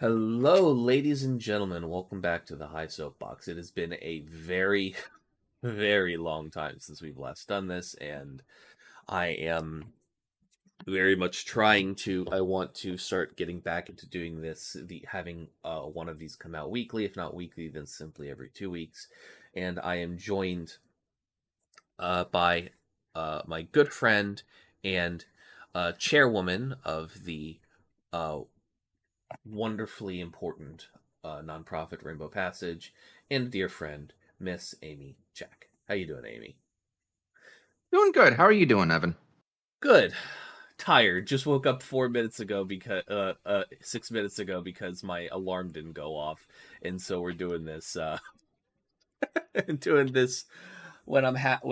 Hello, ladies and gentlemen. Welcome back to the High Soapbox. It has been a very, very long time since we've last done this, and I am very much trying to. I want to start getting back into doing this, having one of these come out weekly, if not weekly, then simply every 2 weeks. And I am joined by my good friend and chairwoman of the uh, wonderfully important nonprofit Rainbow Passage, and a dear friend, Miss Amy Jack. How you doing, Amy? Doing good. How are you doing, Evan? Good. Tired. Just woke up 4 minutes ago because 6 minutes ago because my alarm didn't go off, and so we're doing this. Doing this when I'm half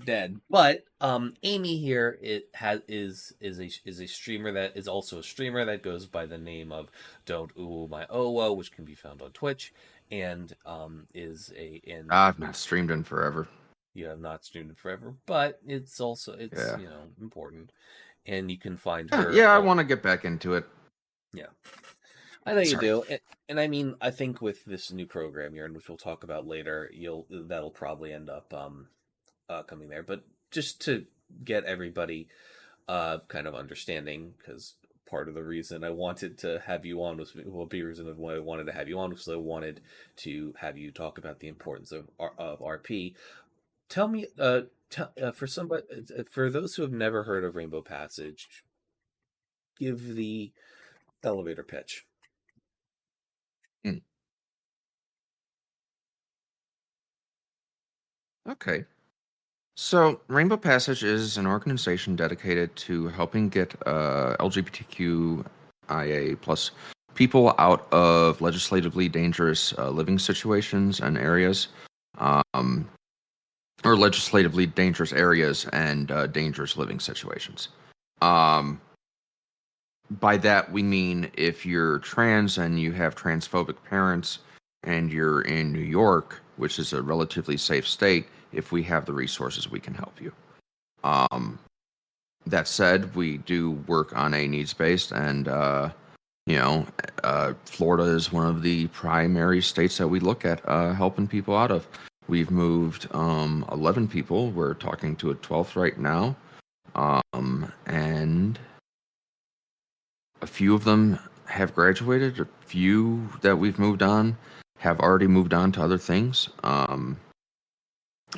dead. But Amy here is a streamer that is also a streamer that goes by the name of Don't Ooh My Owo, which can be found on Twitch, and is a and I've not streamed in forever. you have not streamed it forever, but it's Yeah. important, and you can find Yeah, her yeah, I all. want to get back into it. Yeah, I know you Sorry. do, and I mean, I think with this new program here, and which we'll talk about later, that'll probably end up coming there. But just to get everybody kind of understanding, because part of the reason I wanted to have you on was well, the reason of why I wanted to have you on was I wanted to have you talk about the importance of RP. Tell me, for somebody, for those who have never heard of Rainbow Passage, give the elevator pitch. Mm, Okay. So, Rainbow Passage is an organization dedicated to helping get LGBTQIA plus people out of legislatively dangerous living situations and areas, um, or legislatively dangerous areas and dangerous living situations. Um, by that we mean if you're trans and you have transphobic parents and you're in New York, which is a relatively safe state, if we have the resources, we can help you. Um, that said, we do work on a needs based, and you know, Florida is one of the primary states that we look at helping people out of. We've moved 11 people. We're talking to a 12th right now, and a few of them have graduated. A few that we've moved on have already moved on to other things.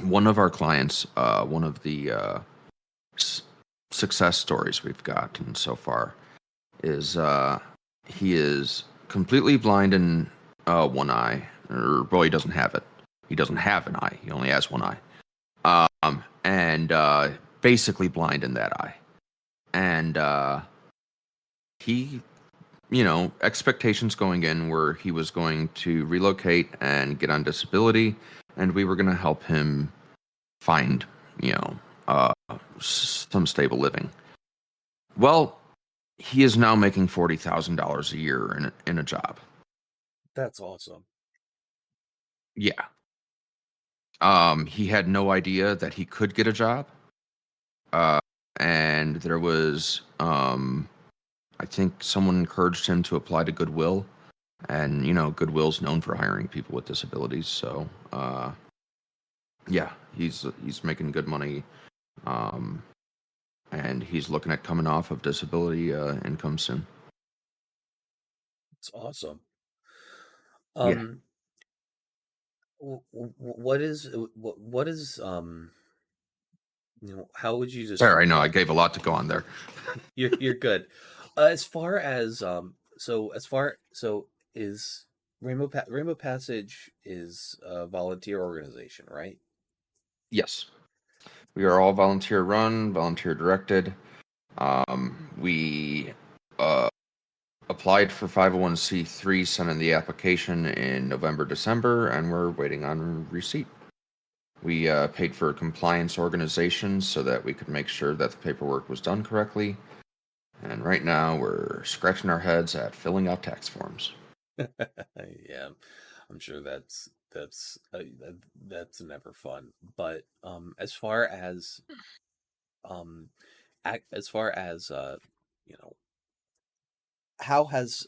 One of our clients, one of the s- success stories we've gotten so far is he is completely blind in one eye. Or, well, he doesn't have it. He doesn't have an eye. He only has one eye. And basically blind in that eye. And he expectations going in were he was going to relocate and get on disability, and we were going to help him find, you know, some stable living. Well, he is now making $40,000 a year in a job. That's awesome. Yeah. He had no idea that he could get a job. Uh, and there was, I think someone encouraged him to apply to Goodwill, and Goodwill's known for hiring people with disabilities. So yeah, he's making good money, um, and he's looking at coming off of disability income soon. It's awesome. Yeah. Um, what is how would you Sorry, I know I describe? gave a lot to go on there. You're good. As far as so is Rainbow Passage is a volunteer organization, right? Yes, we are all volunteer run, volunteer directed. We applied for 501c3, sent in the application in November, December, and we're waiting on receipt. We paid for compliance organizations so that we could make sure that the paperwork was done correctly. And right now we're scratching our heads at filling out tax forms. Yeah, I'm sure that's never fun. But um as far as you know how has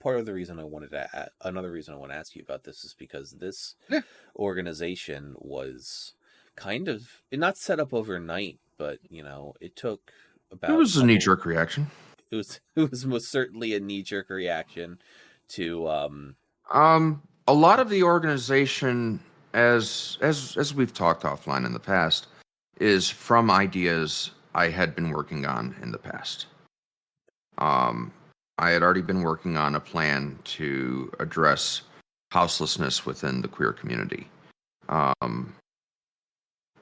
part of the reason I wanted to another reason I want to ask you about this is because this Yeah, organization was kind of not set up overnight, but it took it about was a a knee couple. jerk reaction. It was most certainly a knee jerk reaction to A lot of the organization, as we've talked offline in the past, is from ideas I had been working on in the past. Um, I had already been working on a plan to address houselessness within the queer community. Um,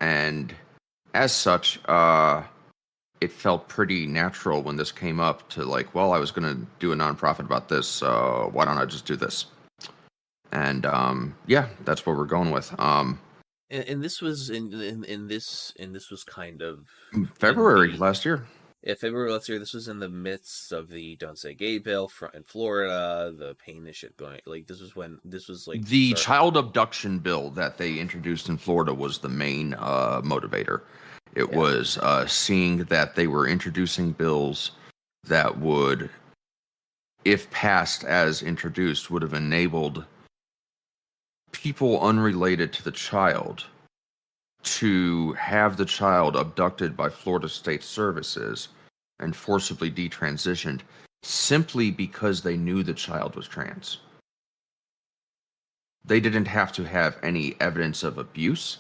and as such, it felt pretty natural when this came up to like, well, I was going to do a nonprofit about this, so why don't I just do this? And yeah, that's what we're going with. and this was in this was kind of in February the last year. if February last year. This was in the midst of the Don't Say Gay bill in Florida, the pain and shit going. Like this was when this was like The start. child abduction bill that they introduced in Florida was the main motivator. It Yeah, was seeing that they were introducing bills that would, if passed as introduced, would have enabled people unrelated to the child to have the child abducted by Florida State Services and forcibly detransitioned simply because they knew the child was trans. They didn't have to have any evidence of abuse.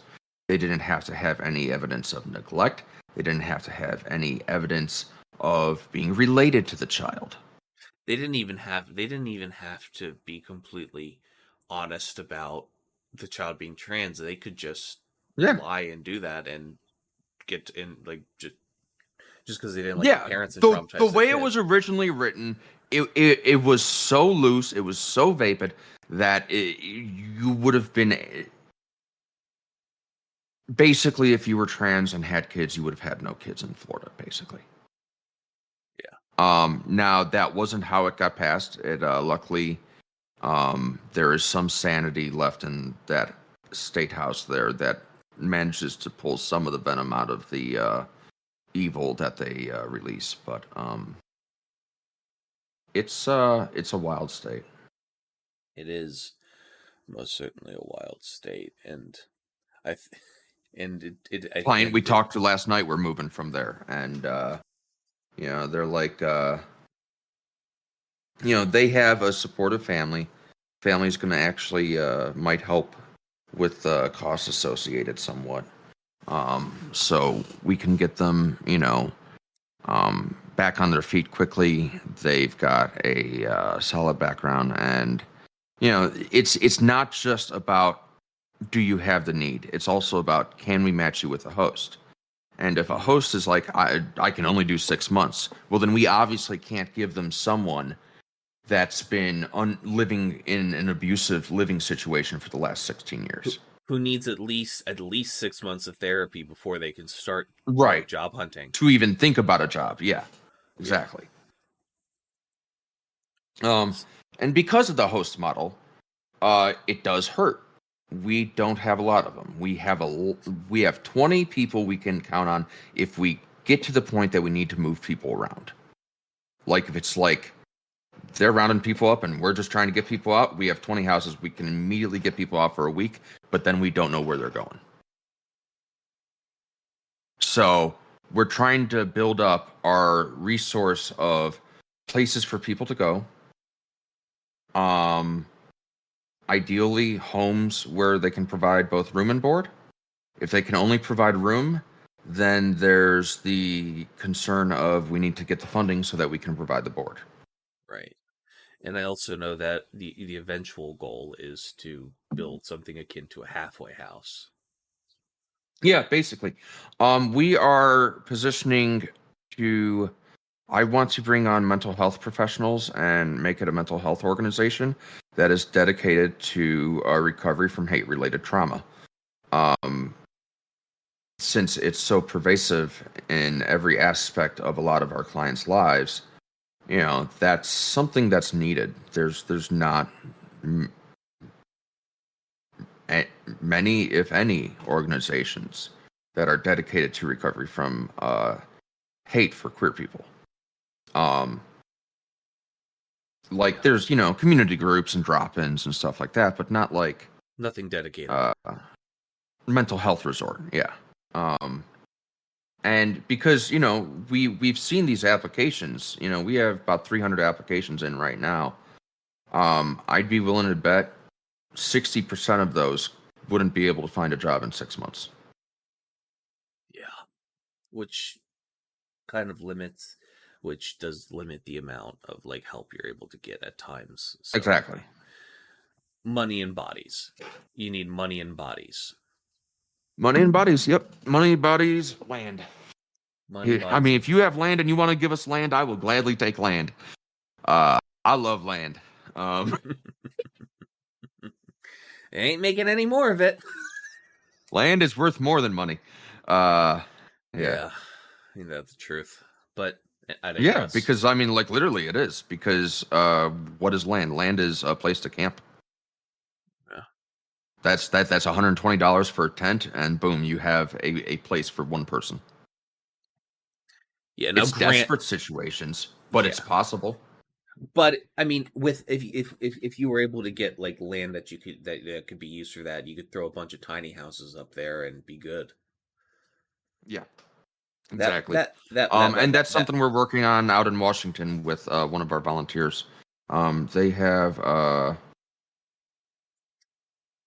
They didn't have to have any evidence of neglect. They didn't have to have any evidence of being related to the child. they didn't even have to be completely honest about the child being trans. They could just Yeah. lie and do that and get in like just because they didn't like the Yeah. parents and The traumatize the way it kid. was originally written, it was so loose, it was so vapid that you would have been basically, if you were trans and had kids, you would have had no kids in Florida, basically. Yeah, Now that wasn't how it got passed. It luckily there is some sanity left in that state house there that manages to pull some of the venom out of the evil that they release. But it's a wild state. it is most certainly a wild state, and I th- and it I Client we and it, talked to last night, we're moving from there, and they're like, they have a supportive family. Family's going to actually might help with costs associated somewhat. So we can get them, back on their feet quickly. They've got a solid background, and it's not just about do you have the need. It's also about can we match you with a host. And if a mhm. host is like, I can only do 6 months, well, then we obviously can't give them someone that's been living in an abusive living situation for the last 16 who years. who needs at least 6 months of therapy before they can start Right. job hunting. To even think about a job. Yeah, Yeah, exactly. Um, and because of the host model, it does hurt. We don't have a lot of them. We have 20 people we can count on if we get to the point that we need to move people around. Like if it's like they're rounding people up and we're just trying to get people out, we have 20 houses we can immediately get people out for a week, but then we don't know where they're going. So we're trying to build up our resource of places for people to go. Um, Ideally, homes where they can provide both room and board. If they can only provide room, then there's the concern of we need to get the funding so that we can provide the board. right. And I also know that the eventual goal is to build something akin to a halfway house. Yeah, basically. We are positioning to. I want to bring on mental health professionals and make it a mental health organization that is dedicated to recovery from hate-related trauma. Um, since it's so pervasive in every aspect of a lot of our clients' lives, that's something that's needed. There's not m- many, if any, organizations that are dedicated to recovery from hate for queer people. Um, Like, Yeah. there's, community groups and drop-ins and stuff like that, but not like Nothing dedicated. uh, mental health resort. Yeah. And because, we've seen these applications, we have about 300 applications in right now. I'd be willing to bet 60% of those wouldn't be able to find a job in 6 months. Yeah. Which kind of limits, which does limit the amount of like help you're able to get at times. So Exactly. money and bodies. You need money and bodies. Money and bodies. Yep. Money, bodies, land. Money, I bodies. mean, if you have land and you want to give us land, I will gladly take land. I love land. Ain't making any more of it. Land is worth more than money. Yeah. Yeah, I think that's the truth. But I Yeah, digress. because I mean, like literally, it is because what is land? Land is a place to camp. Yeah. That's $120 for a tent, and boom, you have a place for one person. Yeah, now It's grant, desperate situations, but it's yeah. possible. But I mean, with if you were able to get like land that you could that could be used for that, you could throw a bunch of tiny houses up there and be good. Yeah, That exactly. that that that that And that, that's that something we're working on out in Washington with one of our volunteers. They have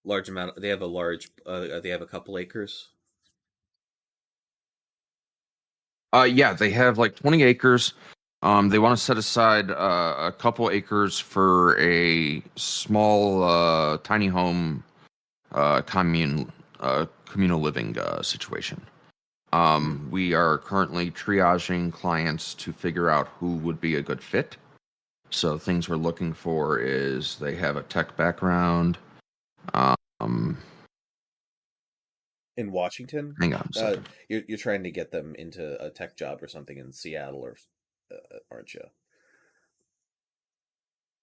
large amount. They have a large. They have a couple acres. yeah, they have like 20 acres. They want to set aside a couple acres for a small, tiny home, communal living situation. We are currently triaging clients to figure out who would be a good fit. So things we're looking for is they have a tech background. Um, In Washington, Hang on a second. you're trying to get them into a tech job or something in Seattle, or aren't you?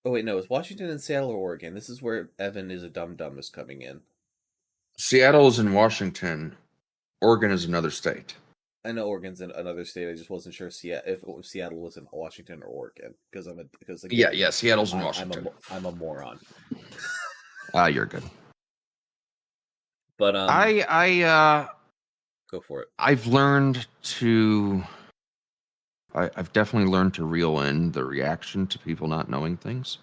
Oh wait, no, it's Washington and Seattle or Oregon. This is where Evan is a dum dum is coming in. Seattle is in Washington. Oregon is another state. I know Oregon's in another state. I just wasn't sure if Seattle was in Washington or Oregon because again, Yeah, Seattle's in I'm Washington. I'm a moron. You're good. But I go for it. I've learned to I've definitely learned to reel in the reaction to people not knowing things.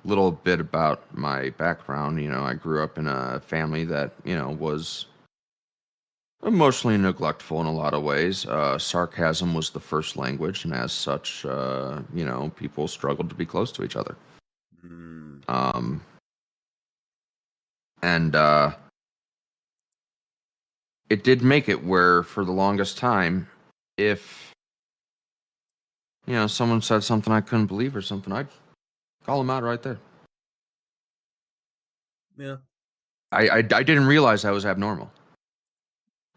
Little bit about my background, I grew up in a family that, was emotionally neglectful in a lot of ways. Sarcasm was the first language, and as such, people struggled to be close to each other. Mm. And it did make it where, for the longest time, if someone said something I couldn't believe or something, I'd call them out right there. Yeah. I didn't realize I was abnormal.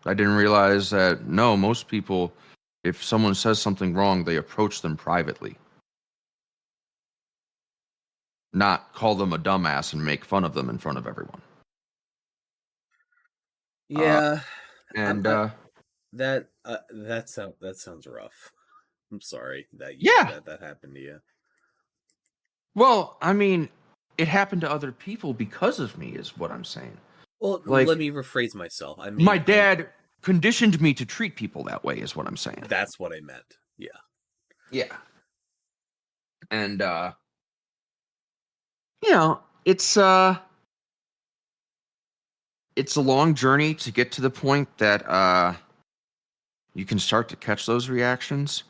I didn't realize that, no, most people, if someone says something wrong, they approach them privately. Not call them a dumbass and make fun of them in front of everyone. Yeah. And That sounds rough. I'm sorry yeah. that happened to you. Well, I mean, it happened to other people because of me, is what I'm saying. Well, Like, let me rephrase myself. I mean, my dad conditioned me to treat people that way, is what I'm saying. That's what I meant. Yeah. Yeah. And it's a long journey to get to the point that you can start to catch those reactions.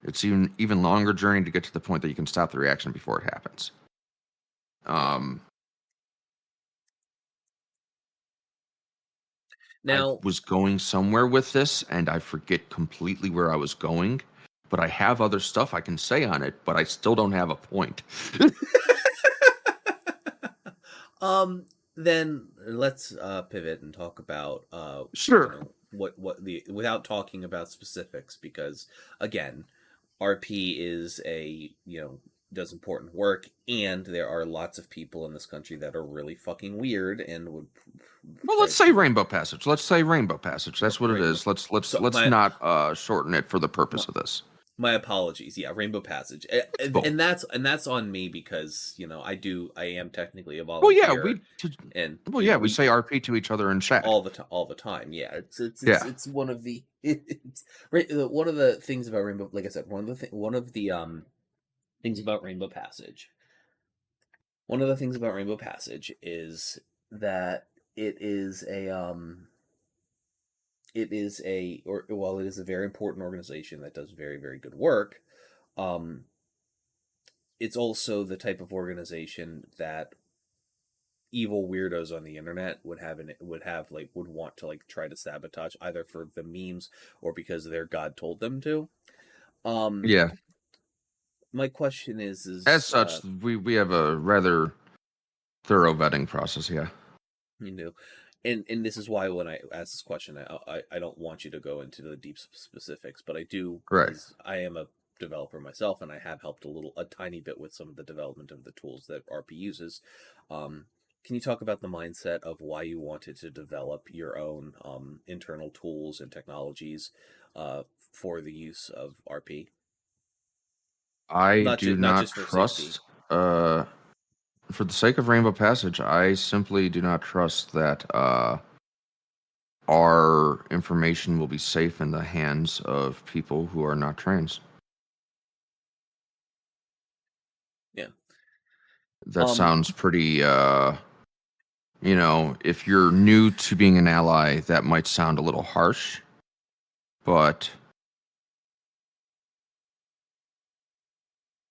It's even longer journey to get to the point that you can stop the reaction before it happens. Now, I was going somewhere with this, and I forget completely where I was going, but I have other stuff I can say on it, but I still don't have a point. then let's pivot and talk about Sure. what the without talking about specifics, because again, RP is does important work, and there are lots of people in this country that are really fucking weird and would. Well, let's say Rainbow Passage. Let's say Rainbow Passage. That's what it is. Let's So not shorten it for the purpose of this. My apologies. Yeah, Rainbow Passage, Cool. and that's on me because I am technically a Well, yeah, volunteer, and we say RP to each other in chat. all the time. Yeah, Yeah, it's one of the it's right. One of the things about Rainbow, like I said, one of the things about Rainbow Passage. One of the things about Rainbow Passage is that it is a or while it is a very important organization that does very very good work, um it's also the type of organization that evil weirdos on the internet would want to like try to sabotage either for the memes or because their god told them to. um yeah. my question As is such, we have a rather thorough vetting process. Yeah, you know and this is why when I ask this question, I don't want you to go into the deep specifics, but I do right. because I am a developer myself and I have helped a tiny bit with some of the development of the tools that RP uses. Can you talk about the mindset of why you wanted to develop your own internal tools and technologies for the use of RP? I do Not not just for safety. trust. Uh, for the sake of Rainbow Passage, I simply do not trust that our information will be safe in the hands of people who are not trans. Yeah. That Um. sounds pretty. If you're new to being an ally, that might sound a little harsh, but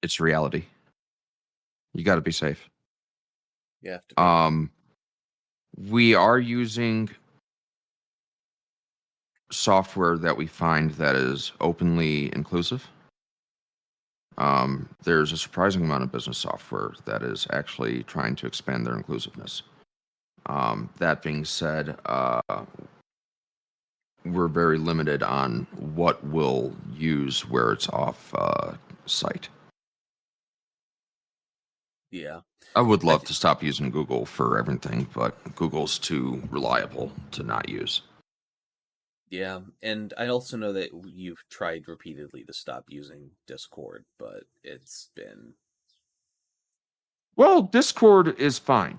it's reality. You got to be safe. You have to be. Um, we are using software that we find that is openly inclusive. There's a surprising amount of business software that is actually trying to expand their inclusiveness. That being said, we're very limited on what we'll use where it's off site. Yeah. I would I love to stop using Google for everything, but Google's too reliable to not use. Yeah, and I also know that you've tried repeatedly to stop using Discord, but it's been Well, Discord is fine.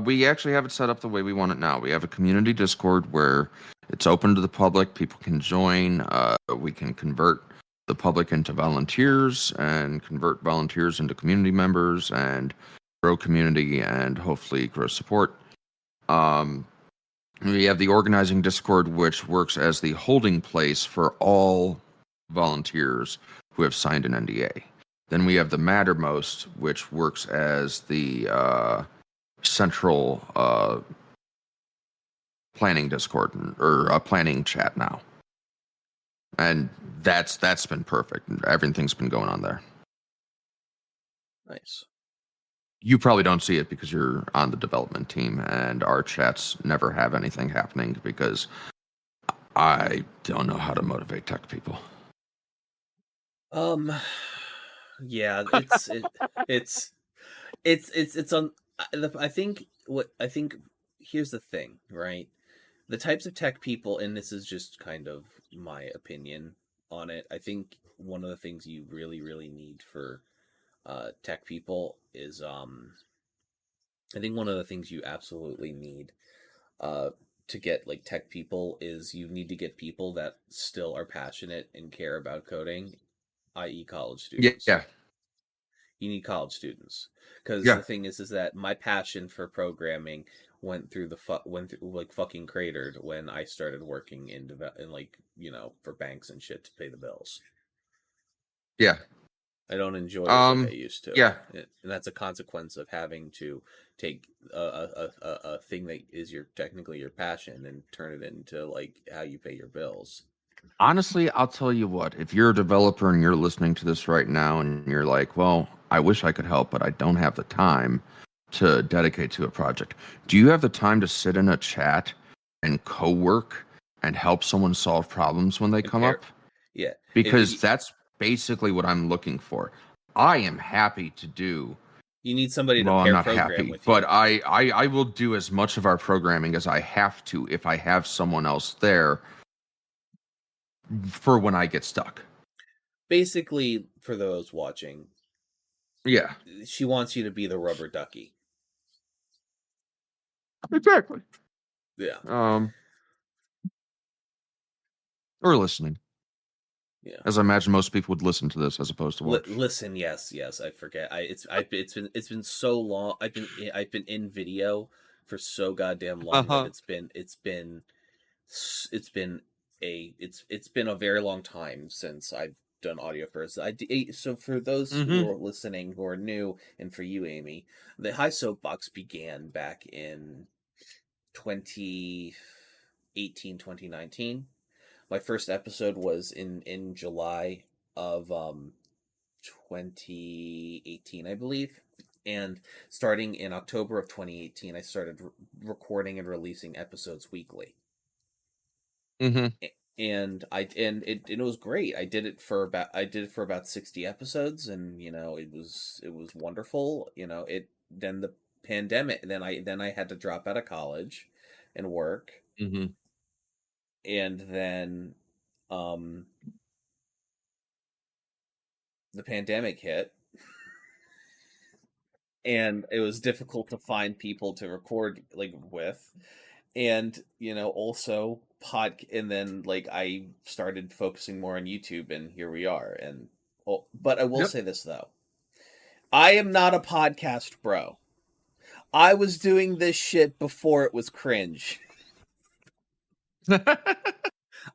We actually have it set up the way we want it now. We have a community Discord where it's open to the public. People can join. We can convert the public into volunteers and convert volunteers into community members and grow community and hopefully grow support. Um, we have the organizing Discord, which works as the holding place for all volunteers who have signed an NDA. Then we have the Mattermost, which works as the central planning Discord or planning chat now, and that's been perfect. Everything's been going on there. nice. You probably don't see it because you're on the development team, and our chats never have anything happening because I don't know how to motivate tech people. Um, yeah, it's it's on. I think here's the thing, right? The types of tech people, and this is just kind of my opinion on it. I think one of the things you really really need for tech people is I think one of the things you absolutely need uh, to get like tech people is you need to get people that still are passionate and care about coding, i.e., college Yeah, students. yeah, You need college students because yeah. the thing is that my passion for programming went through like fucking cratered when I started working in like for banks and shit to pay the bills. Yeah. I don't enjoy it like I used to, Yeah. and that's a consequence of having to take a thing that is your technically your passion and turn it into like how you pay your bills. Honestly, I'll tell you what, if you're a developer and you're listening to this right now and you're like, well, I wish I could help, but I don't have the time to dedicate to a project. Do you have the time to sit in a chat and co-work and help someone solve problems when they And come up? yeah, if Because that's basically what I'm looking for. I am happy to do. you need somebody to Well, I'm pair not program happy, with but you. I will do as much of our programming as I have to if I have someone else there for when I get stuck. basically, for those watching, Yeah, she wants you to be the rubber ducky. exactly. Yeah, Or listening, yeah. as I imagine most people would listen to this as opposed to watch. Listen, yes, yes. I forget. It's been so long. I've been in video for so goddamn long that Uh-huh. it's been it's been a very long time since I've done audio first. So for those who Mm-hmm. are listening who are new, and for you, Amy, the High Soapbox began back in 2018, 2019. My first episode was in July of 2018, I believe. And starting in October of 2018, I started recording and releasing episodes weekly. Mm-hmm. And it was great. I did it for about 60 episodes, and it was wonderful. It then the pandemic, then I had to drop out of college and work, Mm-hmm. and then um the pandemic hit, and it was difficult to find people to record like with, and also and then like I started focusing more on YouTube, and here we are. And but I will Yep. say this though, I am not a podcast bro. I was doing this shit before it was cringe.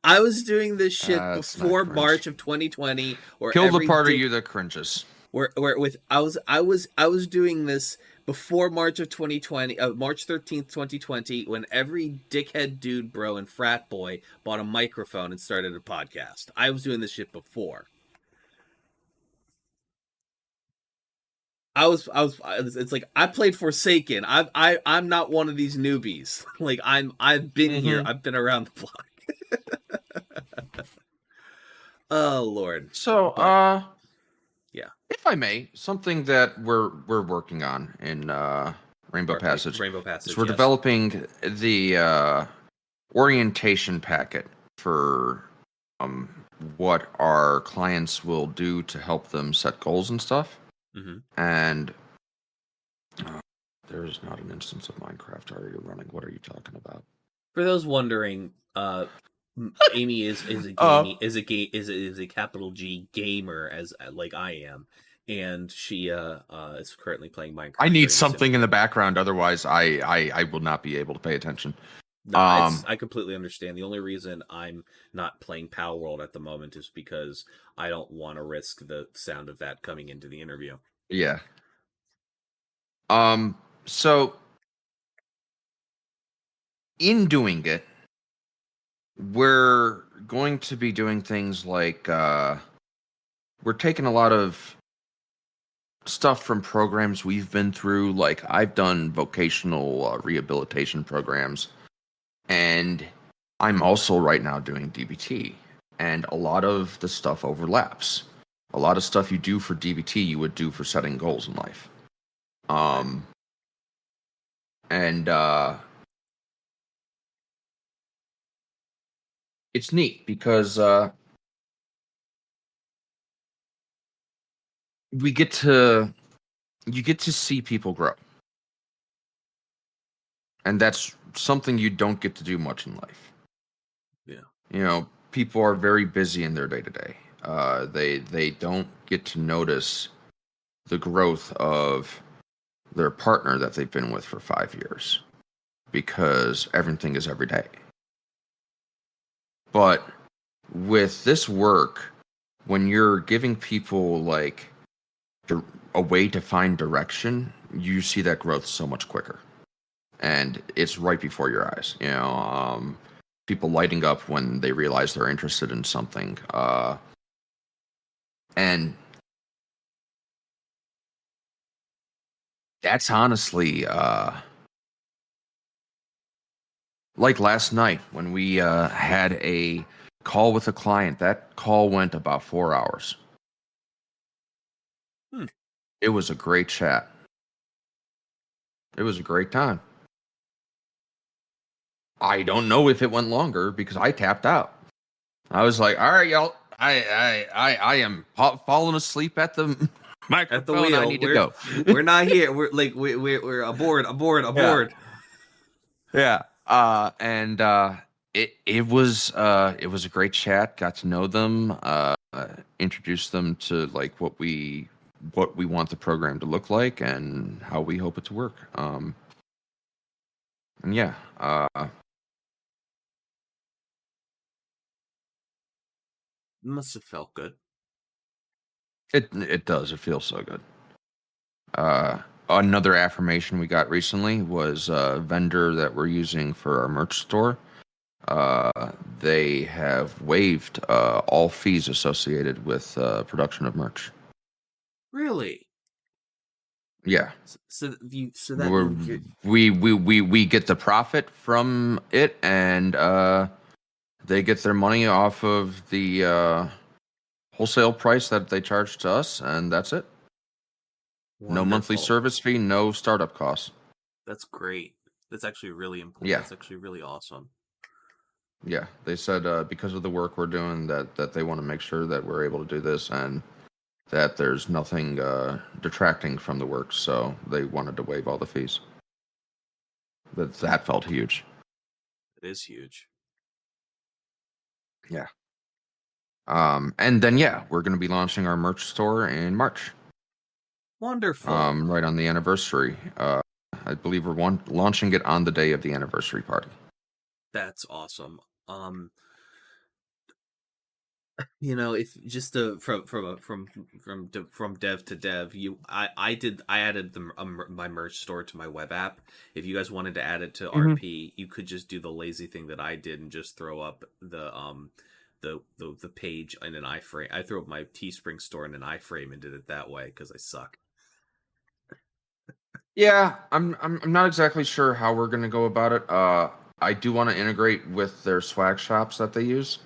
I was doing this shit It's not before cringe. March of 2020, or Kill the every part of dick you that cringes. where with I was doing this before March of 2020, March 13th, 2020, when every dickhead dude bro and frat boy bought a microphone and started a podcast. I was doing this shit before. It's like I played Forsaken. I'm not one of these newbies. Like I've been here. Mm-hmm. I've been around the block. Oh Lord. So, But yeah, if I may, something that we're working on in Rainbow Passage Rainbow is Passage. we're Yes. developing the orientation packet for um what our clients will do to help them set goals and stuff. Hmm. And there is not an instance of Minecraft already running. What are you talking about? For those wondering, Amy is a Uh, gaming is a capital G gamer, as like I am, and she is currently playing I Minecraft need during this something in interview. the background, otherwise I will not be able to pay attention. No, it's Um, I completely understand. The only reason I'm not playing Power World at the moment is because I don't want to risk the sound of that coming into the interview. yeah. So in doing it, we're going to be doing things like we're taking a lot of stuff from programs we've been through. Like I've done vocational rehabilitation programs, and I'm also right now doing DBT, and a lot of the stuff overlaps. A lot of stuff you do for DBT you would do for setting goals in life. Right. Um, and it's neat because we get to you get to see people grow, and that's something you don't get to do much in life. Yeah. You know, people are very busy in their day to day. They don't get to notice the growth of their partner that they've been with for 5 years because everything is every day. But with this work, when you're giving people like a way to find direction, you see that growth so much quicker, and it's right before your eyes. People lighting up when they realize they're interested in something, and that's honestly like last night when we had a call with a client. That call went about 4 hours. Hmm. It was a great chat. It was a great time. I don't know if it went longer because I tapped out. I was like, all right, y'all. I am falling asleep at the At the microphone. I wheel. need to go. We're not here. We're like we're aboard, Yeah. aboard. Yeah. And it was a great chat. Got to know them. Introduced them to like what we want the program to look like and how we hope it to work. And yeah. Must have felt good. It does. It feels so good. Another affirmation we got recently was a vendor that we're using for our merch store. They have waived all fees associated with production of merch. Really? Yeah, So that means we get the profit from it, and they get their money off of the wholesale price that they charge to us, and that's it. No monthly wonderful. service fee, no startup costs. That's great. That's actually really important. Yeah, That's actually really awesome. yeah. They said because of the work we're doing, that they want to make sure that we're able to do this, and that there's nothing detracting from the work, so they wanted to waive all the fees. That felt huge. It is huge. Yeah. And then yeah, we're going to be launching our merch store in March. Wonderful. Right on the anniversary. I believe we're launching it on the day of the anniversary party. That's awesome. If just from dev to dev, I added my merch store to my web app. If you guys wanted to add it to RP, you could just do the lazy thing that I did and just throw up the page in an iframe. I threw up my Teespring store in an iframe and did it that way because I suck. Yeah, I'm not exactly sure how we're going to go about it. I do want to integrate with their swag shops that they use.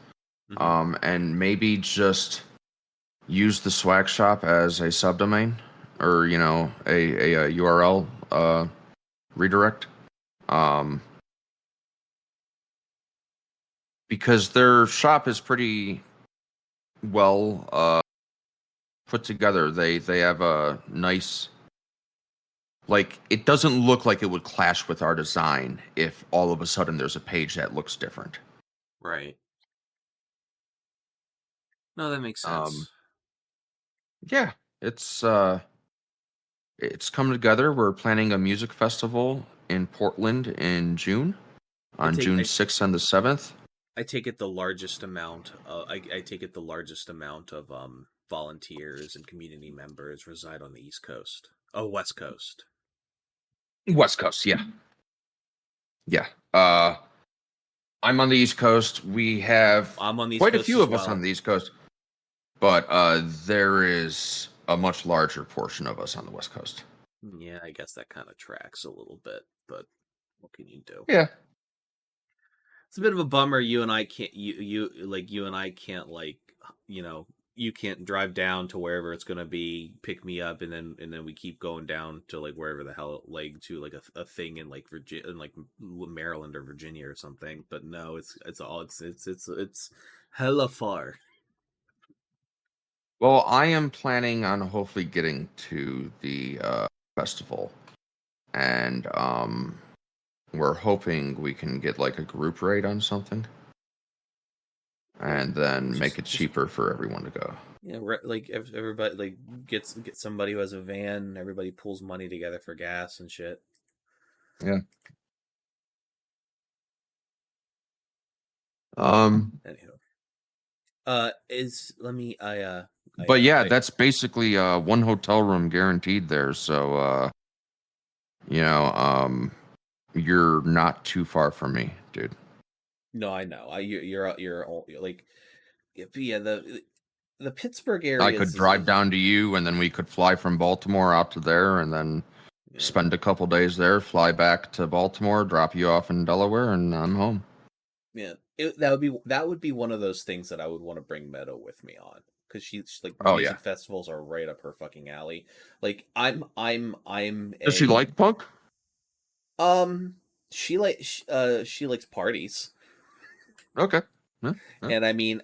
Mm-hmm. And maybe just use the swag shop as a subdomain or a URL redirect, because their shop is pretty well put together. They have a nice, like, it doesn't look like it would clash with our design if all of a sudden there's a page that looks different. Right. No, that makes um sense. yeah, it's coming together. We're planning a music festival in Portland in June, I on take June I, 6th and the 7th. I take it the largest amount. I take it the largest amount of volunteers and community members reside on the East Coast. Oh, West Coast. West Coast, yeah. Yeah. I'm on the East Coast. We have I'm on the East quite a Coast few as of us on well. the East Coast, but there is a much larger portion of us on the West Coast. Yeah, I guess that kind of tracks a little bit, but what can you do? Yeah. It's a bit of a bummer. You and I can't. You and I can't you know you can't drive down to wherever it's gonna be, pick me up, and then we keep going down to like wherever the hell to like a thing in like Virginia, in like Maryland or Virginia or something. But no, it's hella far. Well, I am planning on hopefully getting to the festival, and we're hoping we can get like a group rate on something, and then make it Just cheaper for everyone to go. like everybody like get somebody who has a van. And everybody pulls money together for gas and shit. Yeah. Um, Anyhow, is let me but yeah, I that's basically one hotel room guaranteed there. So you know, you're not too far from me, dude. no, I know. You're like yeah, the Pittsburgh I could areas drive is down to you, and then we could fly from Baltimore out to there, and then yeah, spend a couple days there, fly back to Baltimore, drop you off in Delaware, and I'm home. yeah. That would be one of those things that I would want to bring Meadow with me on because she's like Oh yeah. music festivals are right up her fucking alley. Like I'm Does she a like punk? she likes parties. Okay. Yeah, yeah. And I mean,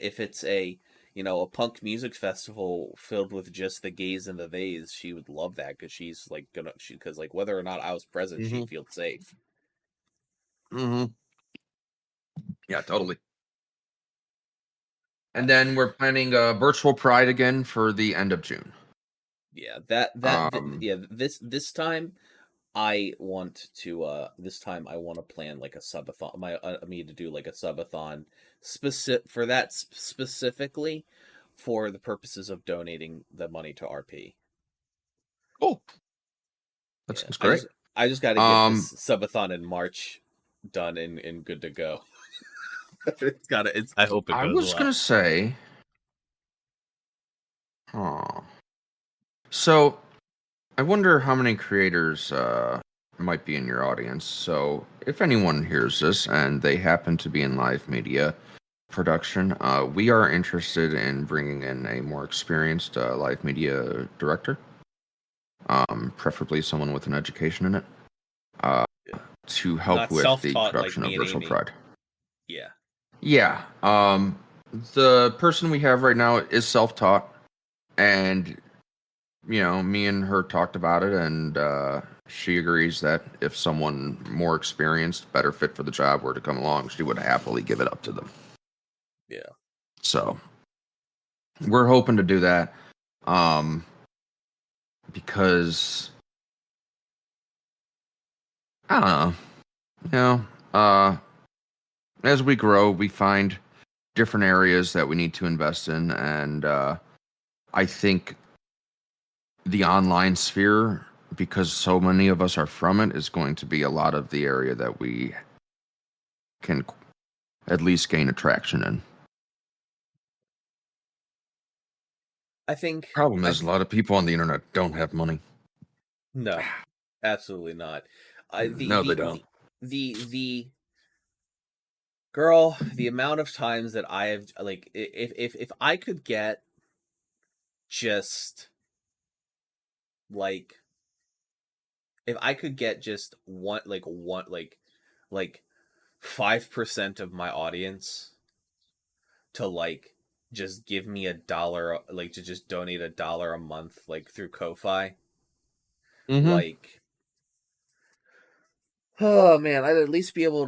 if it's a punk music festival filled with just the gays and the theys, she would love that because she's like because like whether or not I was present, Mm-hmm. she'd feel safe. Mm-hmm. Yeah, totally. Uh, And then we're planning a virtual Pride again for the end of June. yeah, Um, yeah, this time I want to this time I want to plan like a subathon. Me to do like a subathon specifically for the purposes of donating the money to RP. cool. That Yeah, sounds I great. just I just got to get Um, this subathon in March done and good to go. It's got to. It's. I hope it I goes was gonna well. say, oh, so I wonder how many creators might be in your audience. So if anyone hears this and they happen to be in live media production, we are interested in bringing in a more experienced live media director, preferably someone with an education in it, uh, to help Not with the self-taught like production of me and Virtual Amy. Pride. Yeah. Yeah, the person we have right now is self-taught, and me and her talked about it, and she agrees that if someone more experienced, better fit for the job were to come along, she would happily give it up to them. Yeah. So we're hoping to do that, um, because I don't know, as we grow, we find different areas that we need to invest in, and I think the online sphere, because so many of us are from it, is going to be a lot of the area that we can at least gain attraction in. I think. Problem I is, a lot of people on the internet don't have money. No, absolutely not. I No, they don't. the girl. The amount of times that I have like if I could get just like if I could get just one like 5% of my audience to like just give me $1, like to just donate $1 a month like through Ko-fi, Mm-hmm. like oh man, I'd at least be able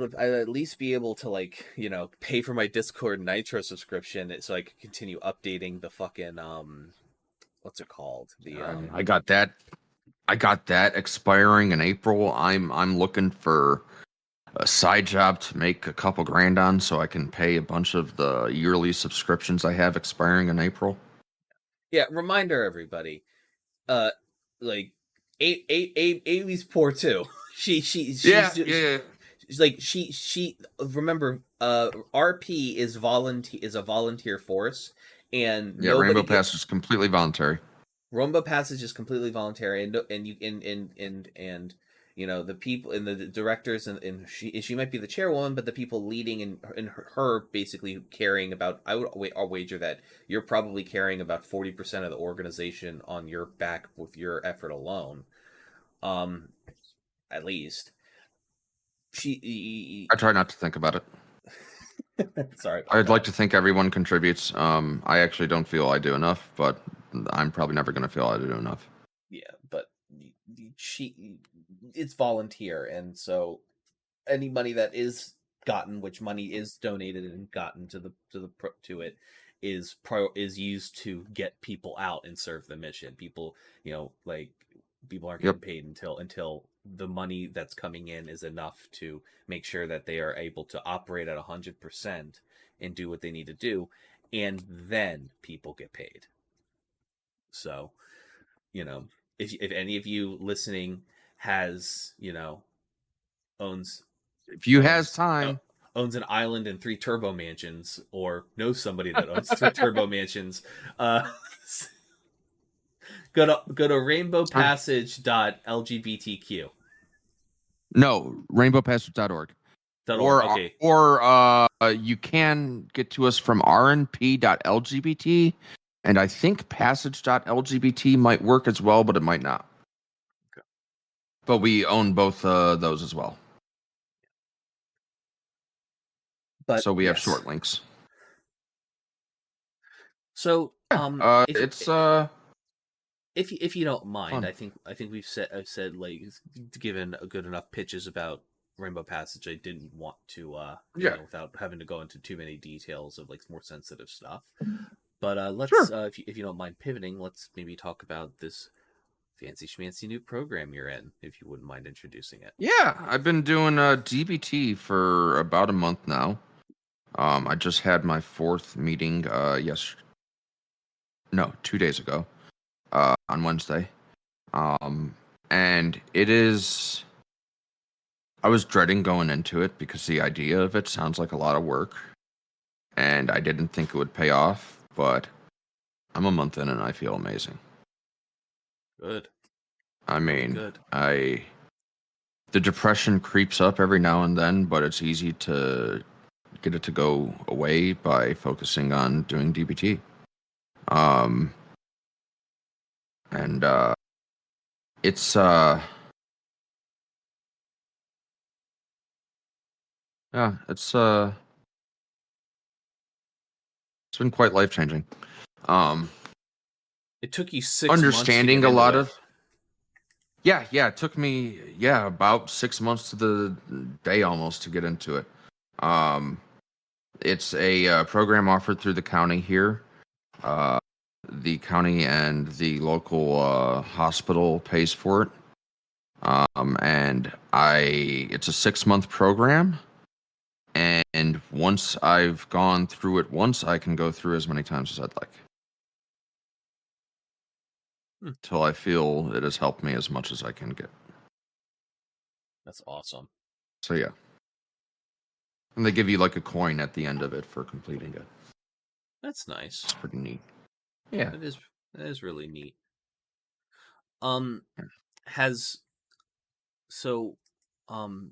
to like, pay for my Discord Nitro subscription so I could continue updating the fucking what's it called? The I got that. I got that expiring in April. I'm looking for a side job to make a couple grand on, so I can pay a bunch of the yearly subscriptions I have expiring in April. yeah, reminder everybody. Uh like Amy's poor too. Yeah, yeah, She's like she remember RP is a volunteer force and yeah. nobody Rainbow get Pass is completely voluntary. Rumba Passage is completely voluntary, and you and the people and the directors and she might be the chairwoman, but the people leading and her basically caring about. I'll wager that you're probably carrying about 40% of the organization on your back with your effort alone, um, at least. I try not to think about it. Sorry about I'd like that. to think everyone contributes. I actually don't feel I do enough, but I'm probably never going to feel I do enough. Yeah, but she it's volunteer, and so any money that is gotten, which money is donated and gotten to it, is used to get people out and serve the mission. People, like people aren't Yep. getting paid until the money that's coming in is enough to make sure that they are able to operate at 100% and do what they need to do, and then people get paid. So, you know, if any of you listening has owns If you has owns uh, time, owns an island and three turbo mansions, or knows somebody that owns three turbo mansions, uh, go to rainbowpassage.lgbtq. no, rainbowpassage.org. .org. Or Okay, you can get to us from rnp.lgbt, and I think passage.lgbt might work as well, but it might not. But we own both those as well. But So we have yes. short links. So Yeah, if it's if you don't mind, fun. I think I've said like given a good enough pitches about Rainbow Passage. I didn't want to Yeah, without having to go into too many details of like more sensitive stuff. But let's sure. if you don't mind pivoting, let's maybe talk about this fancy schmancy new program you're in, if you wouldn't mind introducing it. Yeah, I've been doing DBT for about a month now. I just had my fourth meeting. Yes, no, 2 days ago. On Wednesday. Um, and it is. I was dreading going into it because the idea of it sounds like a lot of work, and I didn't think it would pay off. But I'm a month in, and I feel amazing. Good, I really mean, good. the depression creeps up every now and then, but it's easy to get it to go away by focusing on doing DBT. Um, and it's yeah, it's been quite life changing. Um, It took you 6 months to get understanding a into lot it. of yeah, it took me about 6 months to the day almost to get into it. Um, it's a program offered through the county here. Uh, the county and the local hospital pays for it. And it's a 6 month program. And once I've gone through it once, I can go through as many times as I'd like. Hmm, Till I feel it has helped me as much as I can get. that's awesome. So yeah. And they give you like a coin at the end of it for completing it. That's nice. It's pretty neat. Yeah. That is that is really neat. Um, has so, um,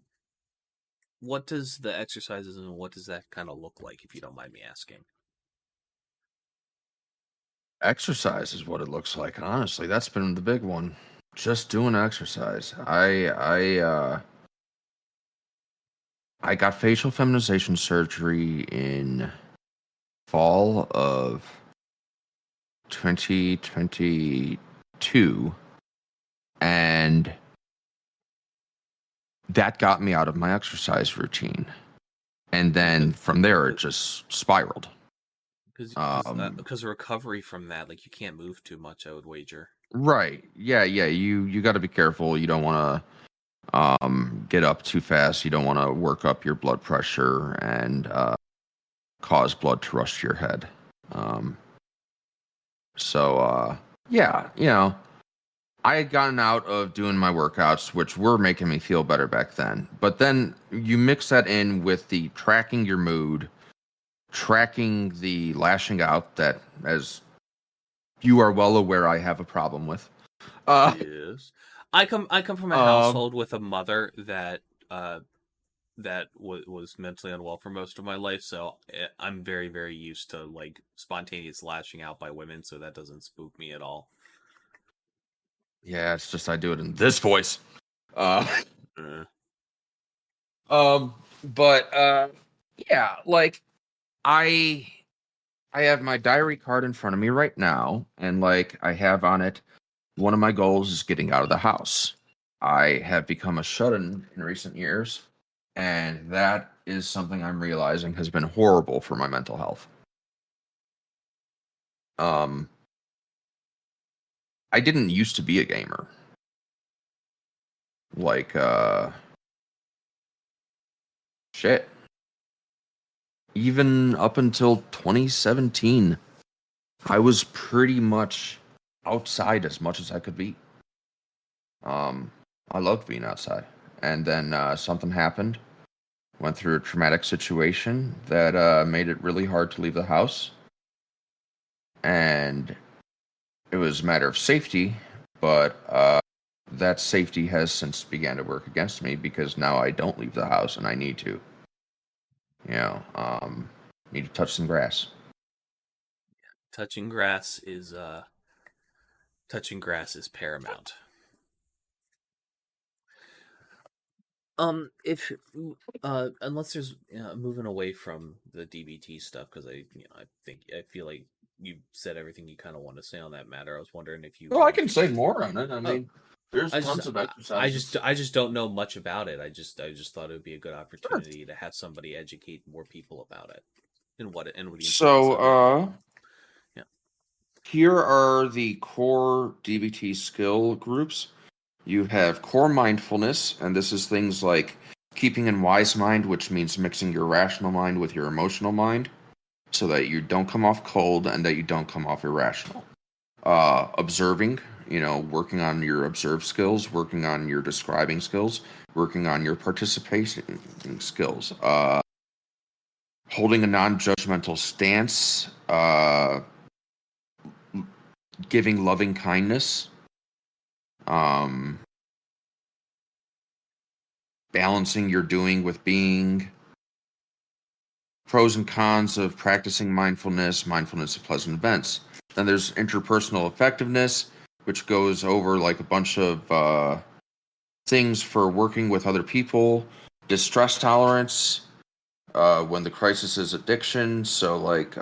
what does the exercises and what does that kind of look like, if you don't mind me asking? Exercise is what it looks like. Honestly, that's been the big one. Just doing exercise. I got facial feminization surgery in fall of 2022, and that got me out of my exercise routine. And then from there, it just spiraled. Because recovery from that, like you can't move too much, I would wager. Right. Yeah. You got to be careful. You don't want to get up too fast. You don't want to work up your blood pressure and cause blood to rush to your head. Um, so yeah, I had gotten out of doing my workouts, which were making me feel better back then. But then you mix that in with the tracking your mood, tracking the lashing out that, as you are well aware, I have a problem with. Uh, Yes, I come from a um, household with a mother that uh was mentally unwell for most of my life, so I'm very very used to like spontaneous lashing out by women, so that doesn't spook me at all. yeah, it's just I do it in this voice. Uh, Uh, um, but yeah, like I I have my diary card in front of me right now, and like I have on it, one of my goals is getting out of the house. I have become a shut-in in recent years, and that is something I'm realizing has been horrible for my mental health. Um, I didn't used to be a gamer. Like, shit. Even up until 2017, I was pretty much outside as much as I could be. Um, I loved being outside. And then something happened. Went through a traumatic situation that made it really hard to leave the house. And it was a matter of safety, but that safety has since began to work against me because now I don't leave the house and I need to. You know, need to touch some grass. touching grass is paramount. If unless there's moving away from the DBT stuff, because I feel like you said everything you kind of want to say on that matter. I was wondering if you Well, I wanted can to. say more on it. I Oh, mean, there's tons of exercises. I just don't know much about it. I just thought it would be a good Sure. opportunity to have somebody educate more people about it and what the importance So, of it. Yeah. here are the core DBT skill groups. You have core mindfulness, and this is things like keeping in wise mind, which means mixing your rational mind with your emotional mind so that you don't come off cold and that you don't come off irrational. Observing, working on your observe skills, working on your describing skills, working on your participation skills, holding a non judgmental stance, giving loving kindness, um, balancing your doing with being, pros and cons of practicing mindfulness of pleasant events. Then there's interpersonal effectiveness, which goes over like a bunch of things for working with other people, distress tolerance, when the crisis is addiction, so like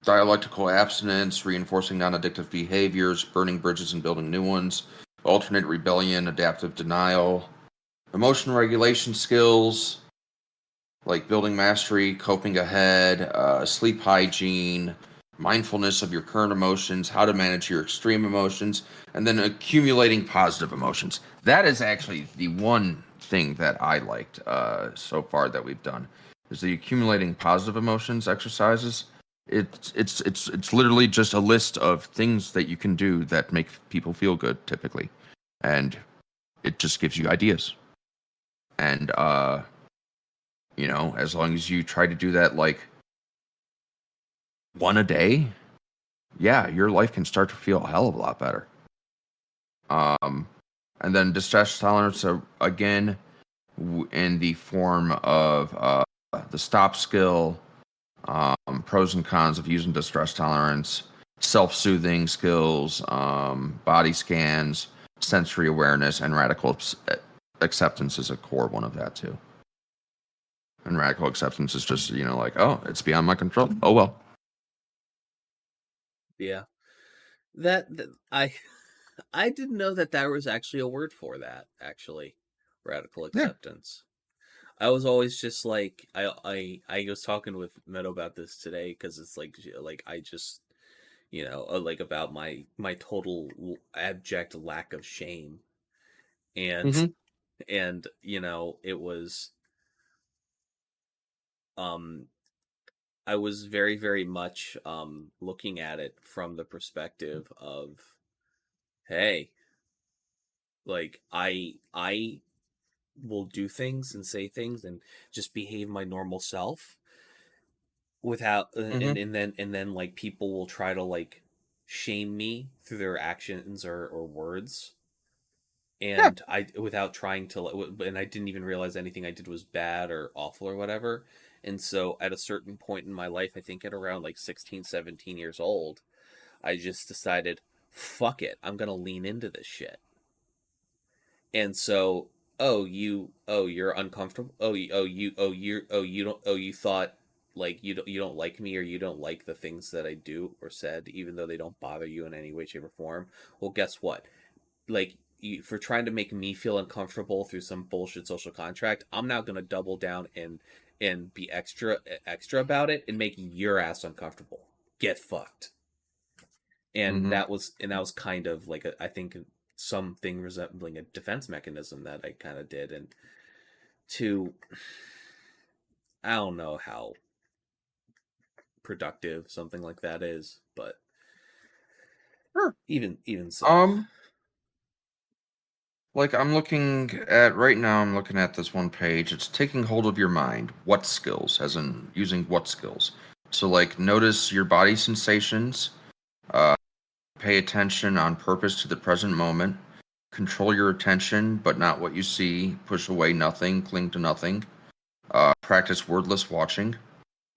dialectical abstinence, reinforcing non-addictive behaviors, burning bridges and building new ones, alternate rebellion, adaptive denial, emotion regulation skills, like building mastery, coping ahead, sleep hygiene, mindfulness of your current emotions, how to manage your extreme emotions, and then accumulating positive emotions. That is actually the one thing that I liked so far that we've done is the accumulating positive emotions exercises. It's literally just a list of things that you can do that make people feel good typically, and it just gives you ideas. And as long as you try to do that like one a day, yeah, your life can start to feel a hell of a lot better. Um, and then distress tolerance, again, in the form of the stop skill, pros and cons of using distress tolerance, self-soothing skills, body scans, sensory awareness, and radical acceptance is a core one of that too. And radical acceptance is just, like, oh, it's beyond my control. Oh, well. Yeah. That I didn't know that there was actually a word for that. Actually, radical Yeah. acceptance. I was always just like I was talking with Meadow about this today because it's like I just like about my total abject lack of shame and Mm-hmm. and it was um I was very much looking at it from the perspective of, hey, like I will do things and say things and just behave my normal self without Mm-hmm. and then like people will try to like shame me through their actions or words, Yeah. and I without trying to, and I didn't even realize anything I did was bad or awful or whatever. And so at a certain point in my life, I think at around like 16, 17 years old, I just decided, fuck it, I'm gonna lean into this shit. And so, you're uncomfortable. You thought like you don't like me, or you don't like the things that I do or said, even though they don't bother you in any way, shape, or form. Well, guess what? Like, for trying to make me feel uncomfortable through some bullshit social contract, I'm now gonna double down and be extra about it and make your ass uncomfortable. Get fucked. And Mm-hmm. that was kind of like I think something resembling a defense mechanism that I kind of did, and to I don't know how productive something like that is, but Sure. even so. Um, like I'm looking at right now, I'm looking at this one page. It's taking hold of your mind. What skills, as in using what skills? So, like, notice your body sensations. Uh, pay attention on purpose to the present moment. Control your attention, but not what you see. Push away nothing. Cling to nothing. Practice wordless watching.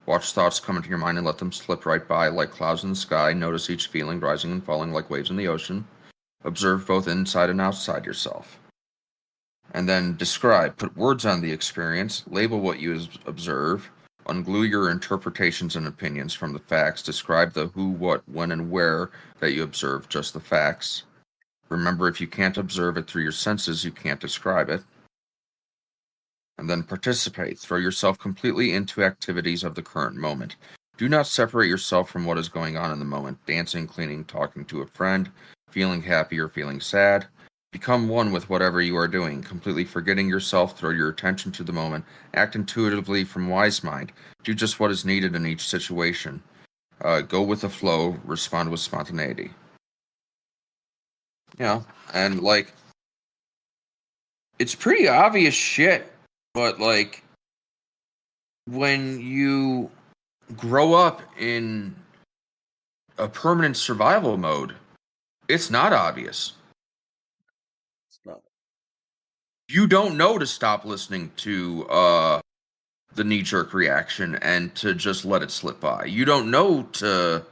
Watch thoughts come into your mind and let them slip right by like clouds in the sky. Notice each feeling rising and falling like waves in the ocean. Observe both inside and outside yourself. And then describe. Put words on the experience. Label what you observe. Unglue your interpretations and opinions from the facts. Describe the who, what, when, and where that you observe, just the facts. Remember, if you can't observe it through your senses, you can't describe it. And then participate. Throw yourself completely into activities of the current moment. Do not separate yourself from what is going on in the moment. Dancing, cleaning, talking to a friend, feeling happy or feeling sad. Become one with whatever you are doing, completely forgetting yourself. Throw your attention to the moment. Act intuitively from wise mind. Do just what is needed in each situation. Go with the flow. Respond with spontaneity. Yeah, and like, it's pretty obvious shit, but like, when you grow up in a permanent survival mode, it's not obvious. It's not. You don't know to stop listening to the knee-jerk reaction and to just let it slip by. You don't know to,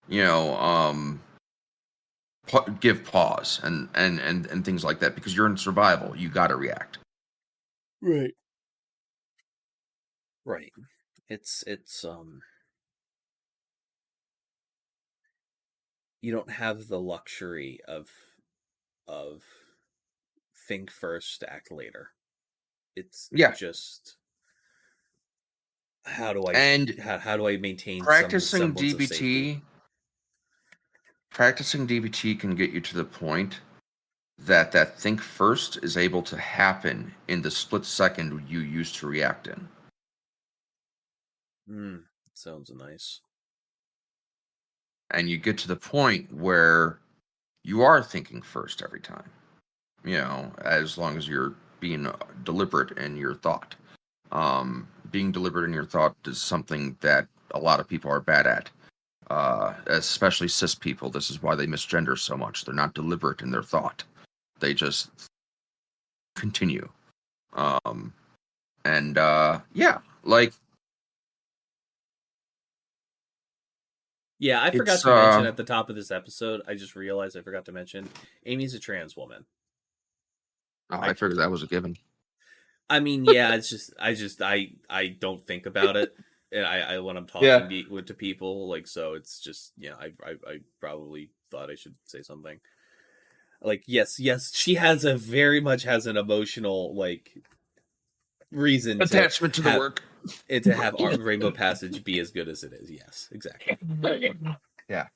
you know, give pause and things like that, because you're in survival. You got to react. Right. Right. It's you don't have the luxury of think first, act later. It's Yeah, just how do I and how do I maintain some practicing semblance of safety? DBT, practicing DBT can get you to the point that think first is able to happen in the split second you used to react in. Sounds nice. And you get to the point where you are thinking first every time, you know, as long as you're being deliberate in your thought. Being deliberate in your thought is something that a lot of people are bad at, especially cis people. This is why they misgender so much. They're not deliberate in their thought. They just continue. Yeah, like, Yeah, I forgot it's to mention at the top of this episode, I just realized I forgot to mention Amy's a trans woman. I I figured that was a given. I mean, yeah, it's just I don't think about it, and I when I'm talking Yeah. to people, like, so it's just, yeah, I probably thought I should say something like, yes, she has a very much has an emotional, like, reason to Attachment to the have work. our Rainbow Passage be as good as it is. Yes, exactly. Yeah.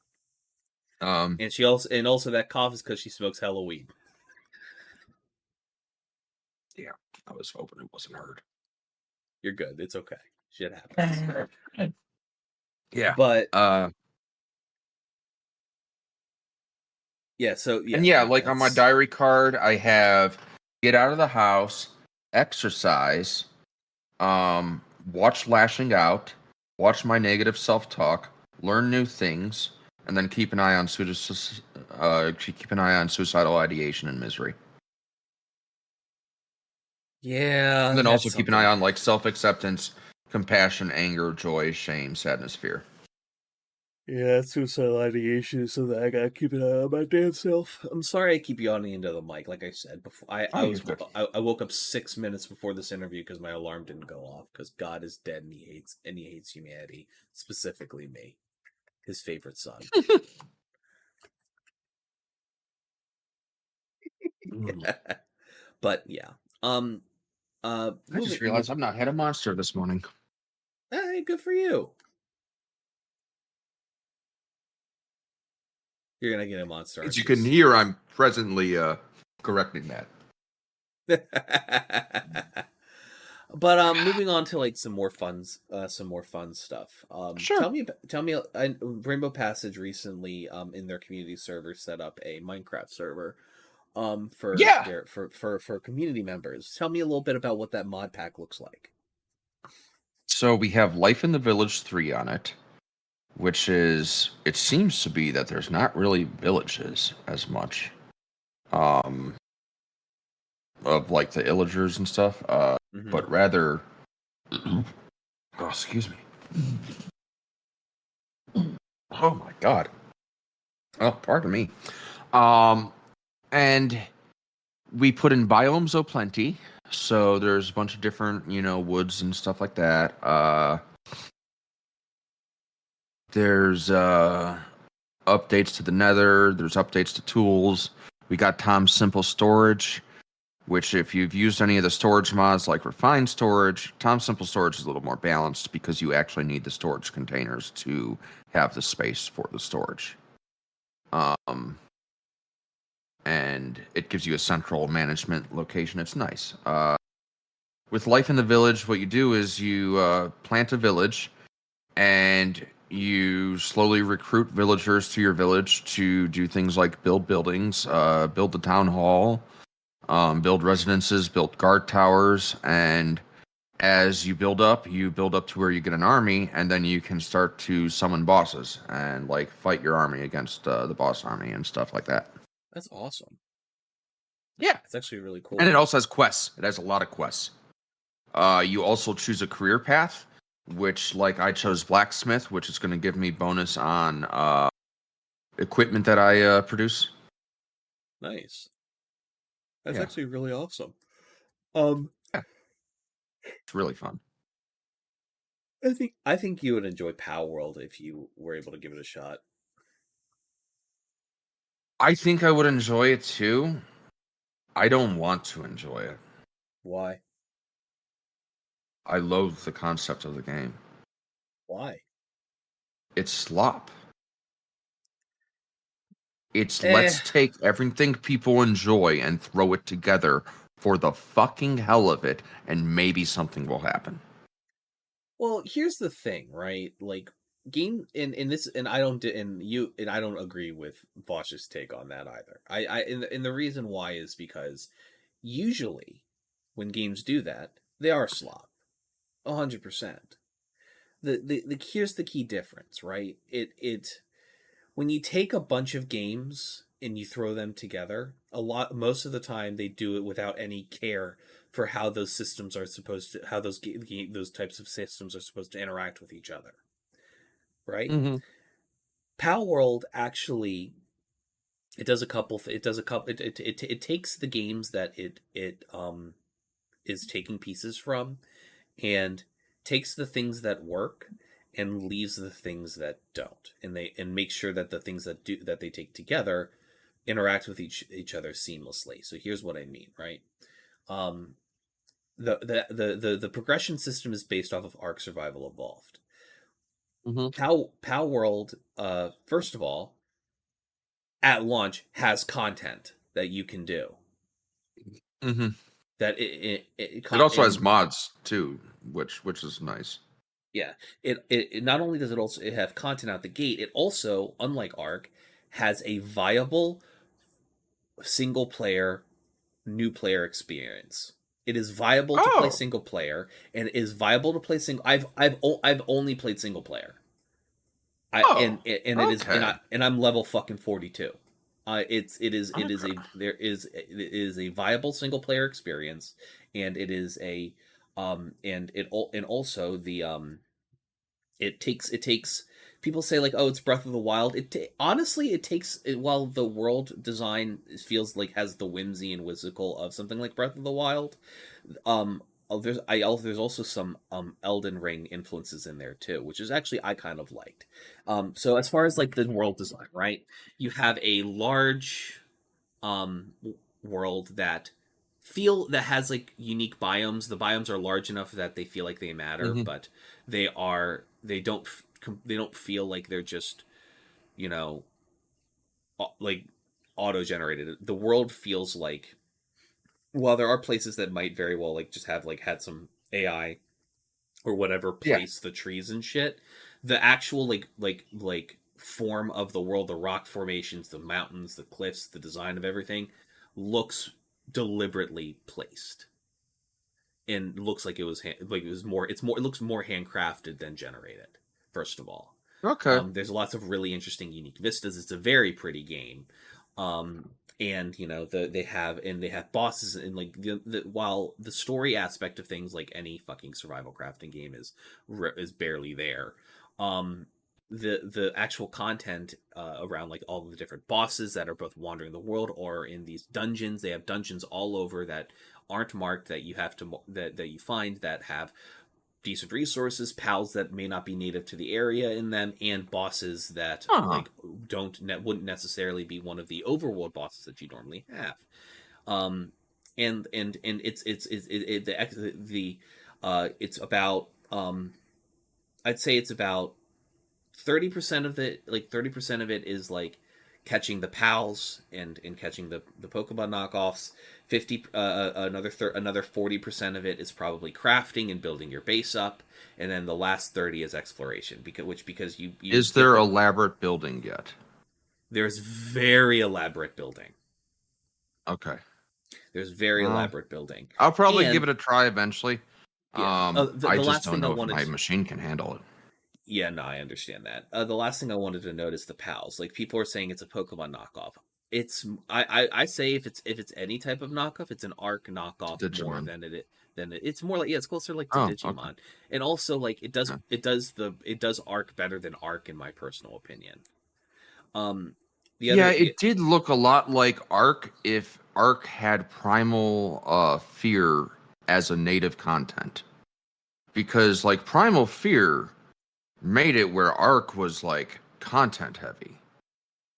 And she also that cough is because she smokes Halloween. Yeah. I was hoping it wasn't heard. You're good. It's okay. Shit happens. Yeah. But yeah, so yeah, And yeah, no, like on my diary card, I have get out of the house, exercise, watch Lashing Out, watch my negative self-talk, learn new things, and then keep an eye on suicidal ideation and misery. yeah, And then that's also keep an eye something. on like self-acceptance, compassion, anger, joy, shame, sadness, fear. Yeah, suicidal ideation is something I gotta keep an eye on my damn self. I'm sorry I keep yawning into the mic. Like I said before, Oh, you're good. I woke up 6 minutes before this interview because my alarm didn't go off. Because God is dead and he hates humanity, specifically me, his favorite son. But yeah, I just moving. realized I've not had a monster this morning. Hey, good for you. You're gonna get a monster, As aren't you you? can hear, I'm presently correcting that. But moving on to like some more fun stuff. Sure. Tell me, Rainbow Passage recently in their community server set up a Minecraft server for Yeah. their for community members. Tell me a little bit about what that mod pack looks like. So we have Life in the Village 3 on it, which is, it seems to be that there's not really villages as much. Of like the illagers and stuff, Mm-hmm. but rather, oh, excuse me. Oh my God. Oh, pardon me. Um, and We put in biomes plenty, so there's a bunch of different, woods and stuff like that. There's updates to the Nether. There's updates to tools. We got Tom's Simple Storage, which if you've used any of the storage mods like Refined Storage, Tom's Simple Storage is a little more balanced because you actually need the storage containers to have the space for the storage. And it gives you a central management location. It's nice. With Life in the Village, what you do is you plant a village, and you slowly recruit villagers to your village to do things like build buildings, build the town hall, build residences, build guard towers, and as you build up to where you get an army, and then you can start to summon bosses and like fight your army against the boss army and stuff like that. That's awesome. Yeah, it's actually really cool. And it also has quests. It has a lot of quests. You also choose a career path, which, like, I chose blacksmith, which is going to give me bonus on equipment that I produce. Nice. That's Yeah. actually really awesome. Yeah. It's really fun. I think you would enjoy Power World if you were able to give it a shot. I think I would enjoy it too. I don't want to enjoy it. Why? I loathe the concept of the game. Why? It's slop. It's let's take everything people enjoy and throw it together for the fucking hell of it, and maybe something will happen. Well, here's the thing, right? Like, game in this, and I don't agree with Vosh's take on that either. And the reason why is because usually when games do that, they are slop, 100%. The here's the key difference, right? It when you take a bunch of games and you throw them together, most of the time they do it without any care for how those systems are supposed to, how those types of systems are supposed to interact with each other, right? Mm-hmm. Pal World actually, it does a couple it takes the games that it is taking pieces from, and takes the things that work and leaves the things that don't, and make sure that the things that they take together interact with each other seamlessly. So here's what I mean, right? um the progression system is based off of Ark Survival Evolved. Mm-hmm. Pal World, first of all, at launch has content that you can do. Mm-hmm. That It also has mods too, which is nice. Yeah, it not only does it have content out the gate, it also, unlike Ark, has a viable single player new player experience. It is viable to play Oh, single player, and it is viable to play single. I've only played single player. And it is, okay. and I'm level fucking 42. It is a viable single player experience, and it is a and also the it takes, people say like, oh, it's Breath of the Wild. Honestly, it takes it, while the world design feels like has the whimsy and whimsical of something like Breath of the Wild. There's also some Elden Ring influences in there too, which is actually I kind of liked. So as far as like the world design, right? You have a large um world that has like unique biomes. The biomes are large enough that they feel like they matter, Mm-hmm. but they don't feel like they're just, you know, like auto generated. The world feels like, while there are places that might very well like just have like had some AI or whatever Yeah. place the trees and shit, the actual like form of the world, the rock formations, the mountains, the cliffs, the design of everything looks deliberately placed, and looks like it looks more handcrafted than generated. First of all, Okay. there's lots of really interesting, unique vistas. It's a very pretty game, um, and you know they have bosses, and like while the story aspect of things, like any fucking survival crafting game, is barely there. Um, the actual content around like all the different bosses that are both wandering the world or in these dungeons. They have dungeons all over that aren't marked that you have to that you find that have decent resources, pals that may not be native to the area in them, and bosses that Huh. like wouldn't necessarily be one of the overworld bosses that you normally have. Um, and it's about I'd say it's about 30% of it, like 30% of it is like catching the pals and catching the Pokemon knockoffs. 50 another 40% of it is probably crafting and building your base up, and then the last 30 is exploration because you Is get there the elaborate building yet? there's very elaborate building. Okay. There's very Well, elaborate building. I'll probably give And it a try eventually. yeah, I the just last don't thing I know if wanted my to, machine can handle it. yeah, no, I understand that. The last thing I wanted to note is the pals. Like people are saying it's a Pokemon knockoff. It's I say if it's any type of knockoff, it's an Arc knockoff more Digimon. than it's more like, yeah, it's closer like to Oh, okay. Digimon. And also like Yeah. it does Arc better than Arc in my personal opinion. Um the Yeah, other the it did look a lot like Arc if Arc had Primal Fear as a native content. Because like Primal Fear made it where Arc was like content heavy.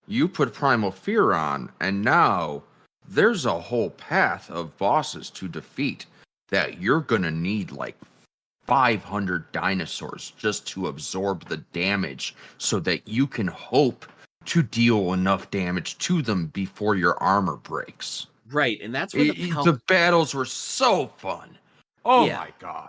You put Primal Fear on, and now there's a whole path of bosses to defeat that you're gonna need like 500 dinosaurs just to absorb the damage so that you can hope to deal enough damage to them before your armor breaks. right, and that's where the pal The battles were so fun. Oh yeah. my god.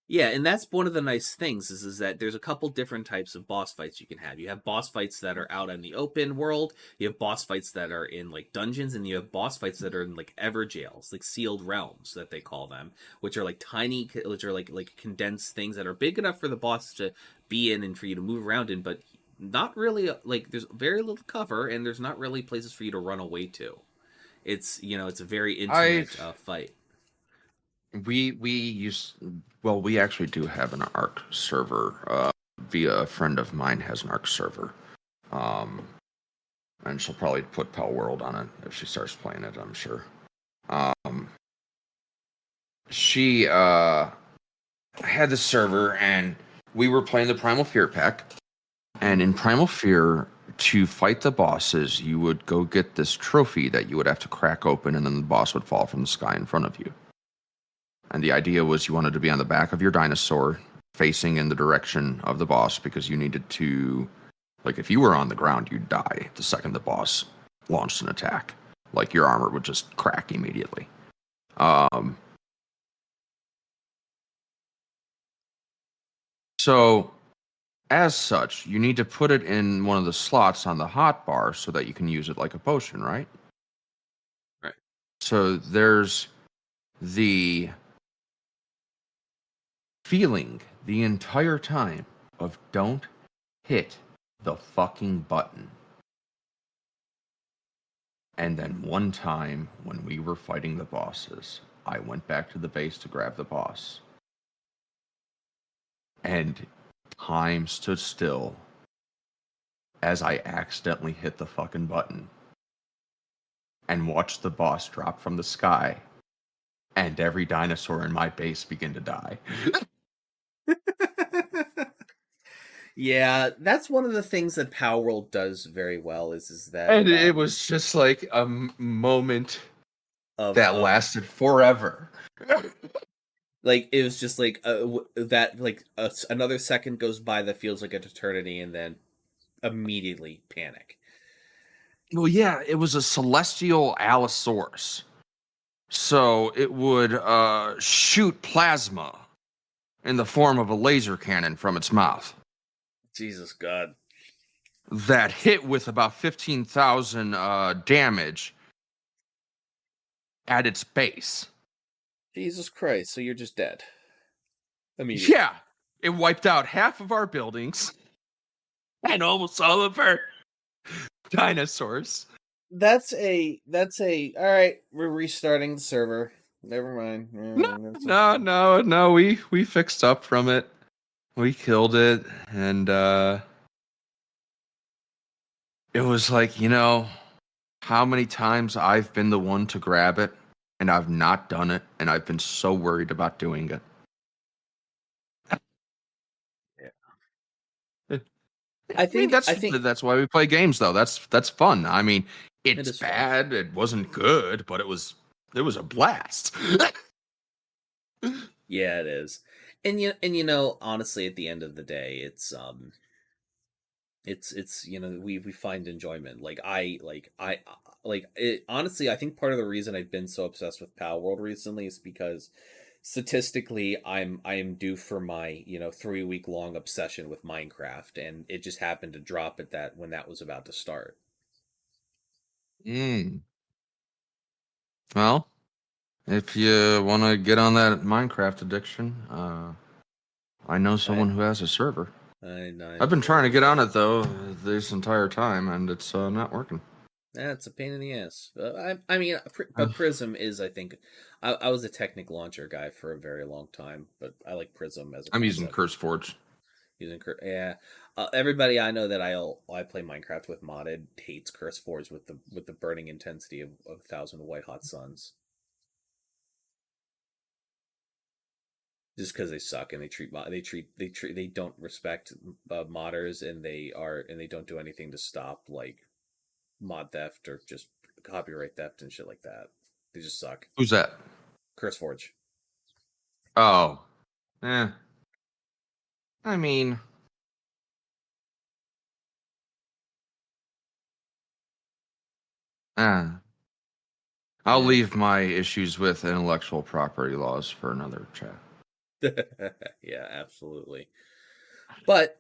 Yeah, and that's one of the nice things is that there's a couple different types of boss fights you can have. You have boss fights that are out in the open world, you have boss fights that are in like dungeons, and you have boss fights that are in like ever jails, like sealed realms that they call them, which are like tiny, which are like condensed things that are big enough for the boss to be in and for you to move around in, but not really like there's very little cover and there's not really places for you to run away to. It's it's a very I intimate fight. we use well we actually do have an Arc server via a friend of mine has an Arc server. Um and she'll probably put Pell World on it if she starts playing it, I'm sure. Um she had the server and we were playing the Primal Fear pack. And in Primal Fear, to fight the bosses, you would go get this trophy that you would have to crack open, and then the boss would fall from the sky in front of you. And the idea was you wanted to be on the back of your dinosaur, facing in the direction of the boss, because you needed to, like, if you were on the ground, you'd die the second the boss launched an attack. Like, your armor would just crack immediately. So as such, you need to put it in one of the slots on the hotbar so that you can use it like a potion, right? Right. So there's the feeling the entire time of don't hit the fucking button. And then one time when we were fighting the bosses, I went back to the base to grab the boss. And time stood still as I accidentally hit the fucking button and watched the boss drop from the sky and every dinosaur in my base begin to die. Yeah, that's one of the things that Power World does very well is that And it was just like a moment that of lasted forever. like it was just like that like another second goes by that feels like an eternity and then immediately panic. Well, yeah, it was a celestial Allosaurus. So it would shoot plasma in the form of a laser cannon from its mouth Jesus God. that hit with about 15,000 damage at its base. Jesus Christ, so you're just dead. Immediately. Yeah, it wiped out half of our buildings and almost all of our dinosaurs. That's a all right, we're restarting the server. Never mind. No. We fixed up from it. We killed it, and it was like, how many times I've been the one to grab it and I've not done it, and I've been so worried about doing it. I mean, I think that's why we play games, though. That's fun. I mean, it it's is fun. bad. It wasn't good, but it was a blast. Yeah, it is. And honestly, at the end of the day, it's we find enjoyment. Like it, honestly, I think part of the reason I've been so obsessed with Pal World recently is because statistically I am due for my 3 week long obsession with Minecraft, and it just happened to drop at that when that was about to start. Mm. Well, if you want to get on that Minecraft addiction, I know I someone who has a server. I I've been trying to get on it though this entire time, and it's not working. That's a pain in the ass. I mean, Uh, but Prism is, I think, I was a Technic launcher guy for a very long time, but I like Prism as a I'm using concept. CurseForge. Yeah, everybody I know that I play Minecraft with modded hates CurseForge with the burning intensity of 1,000 white hot suns, just because they suck and they don't respect modders, and they don't do anything to stop like mod theft or just copyright theft and shit like that. They just suck. Who's that? CurseForge. Oh, eh. I mean, ah. I'll Yeah. leave my issues with intellectual property laws for another chat. Yeah, absolutely. But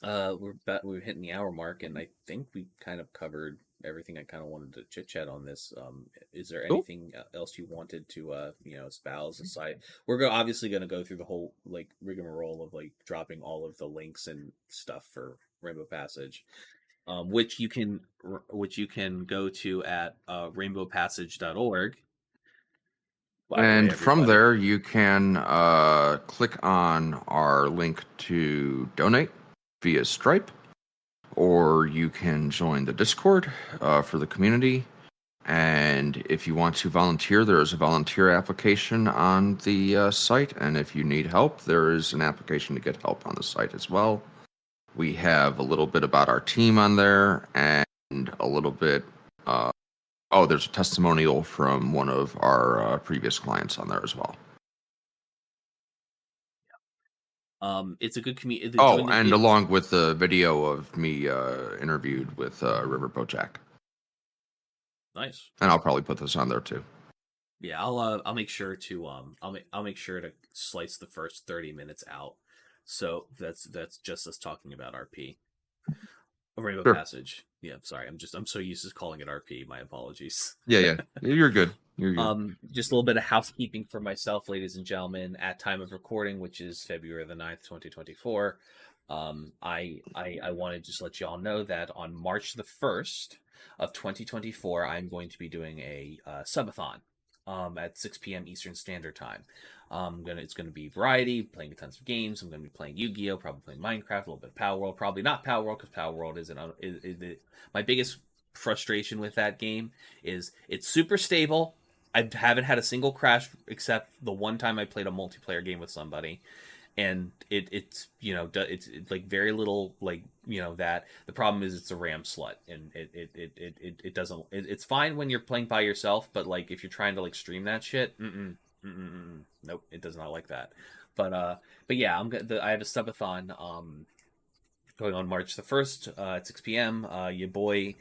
we're hitting the hour mark, and I think we kind of covered everything I kind of wanted to chit chat on this. Is there Cool. anything else you wanted to espouse aside? Obviously going to go through the whole like rigmarole of like dropping all of the links and stuff for Rainbow Passage, which you can go to at rainbowpassage.org. By the way, And from everybody. there, you can click on our link to donate via Stripe, or you can join the Discord for the community. And if you want to volunteer, there is a volunteer application on the site. And if you need help, there is an application to get help on the site as well. We have a little bit about our team on there, and a little bit. Oh, there's a testimonial from one of our previous clients on there as well. It's a good community. Oh, Join the and it's along with the video of me interviewed with River Jack. nice. And I'll probably put this on there too. Yeah, I'll make sure to I'll make sure to slice the first 30 minutes out. So that's just us talking about RP. Rainbow Sure. Passage. Yeah, sorry. I'm so used to calling it RP. My apologies. Yeah, yeah. You're good. You're good. Just a little bit of housekeeping for myself, ladies and gentlemen. At time of recording, which is February the 9th, 2024, I want to just let you all know that on March the 1st of 2024, I'm going to be doing a subathon at 6 p.m. Eastern Standard Time. It's gonna be variety, playing tons of games. I'm gonna be playing Yu-Gi-Oh, probably playing Minecraft, a little bit of Power World, probably not Power World because Power World isn't. My biggest frustration with that game is it's super stable. I haven't had a single crash except the one time I played a multiplayer game with somebody, and it's like very little that. The problem is it's a RAM slut, and it doesn't. It's fine when you're playing by yourself, but like if you're trying to like stream that shit, nope, it does not like that. But yeah, I have a subathon going on March the 1st at 6 p.m. Your boy,